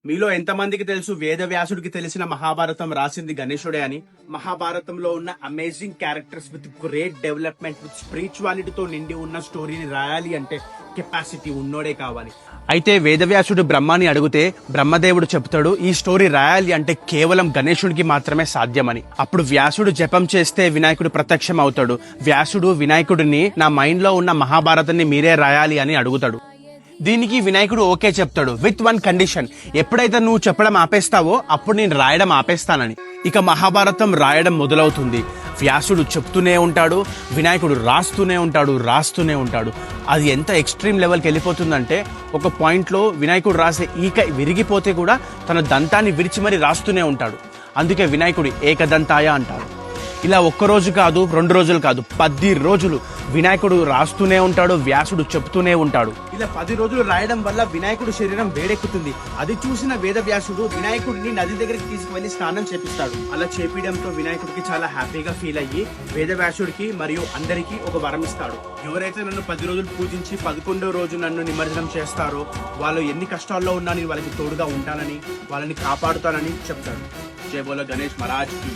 మీలో ఎంతమందికి తెలుసు వేదవ్యాసుడికి తెలిసిన మహాభారతం రాసింది గణేశుడే అని? మహాభారతంలో ఉన్న amazing characters with great development with స్పిరిచువాలిటీతో నిండి ఉన్న స్టోరీని రాయాలి అంటే కెపాసిటీ ఉన్నోడే కావాలి. అయితే వేదవ్యాసుడు బ్రహ్మాని అడిగితే బ్రహ్మదేవుడు చెప్తాడు ఈ స్టోరీ రాయాలి అంటే కేవలం గణేశుడికి మాత్రమే సాధ్యమని. అప్పుడు వ్యాసుడు జపం చేస్తే వినాయకుడు ప్రత్యక్షం అవుతాడు. వ్యాసుడు వినాయకుడిని నా మైండ్ లో ఉన్న మహాభారతాన్ని మీరే రాయాలి అని అడుగుతాడు. దీనికి వినాయకుడు ఓకే చెప్తాడు విత్ వన్ కండిషన్, ఎప్పుడైతే నువ్వు చెప్పడం ఆపేస్తావో అప్పుడు నేను రాయడం ఆపేస్తానని. ఇక మహాభారతం రాయడం మొదలవుతుంది. వ్యాసుడు చెప్తూనే ఉంటాడు, వినాయకుడు రాస్తూనే ఉంటాడు. అది ఎంత ఎక్స్ట్రీమ్ లెవెల్కి వెళ్ళిపోతుందంటే ఒక పాయింట్లో వినాయకుడు రాసే ఈక విరిగిపోతే కూడా తన దంతాన్ని విరిచి మరీ రాస్తూనే ఉంటాడు. అందుకే వినాయకుడు ఏకదంతాయ అంటారు. ఇలా ఒక్కరోజు కాదు, 2 రోజులు కాదు, 10 రోజులు వినాయకుడు రాస్తూనే ఉంటాడు, వ్యాసుడు చెప్తూనే ఉంటాడు. ఇలా 10 రోజులు రాయడం వల్ల వినాయకుడు శరీరం వేడెక్కుతుంది. అది చూసిన వేదవ్యాసుడు వినాయకుడిని నది దగ్గరికి తీసుకువెళ్లి స్నానం చేపిస్తాడు. అలా చేపించడంతో వినాయకుడికి చాలా హ్యాపీగా ఫీల్ అయ్యి వేదవ్యాసుడికి మరియు అందరికీ ఒక వరం ఇస్తాడు. ఎవరైతే నన్ను 10 రోజులు పూజించి 11వ రోజు నన్ను నిమజ్జనం చేస్తారో వాళ్ళు ఎన్ని కష్టాల్లో ఉన్నా నేను వాళ్ళకి తోడుగా ఉంటానని, వాళ్ళని కాపాడుతానని చెప్తాడు. జై బోలో గణేష్ మహారాజ్ కి.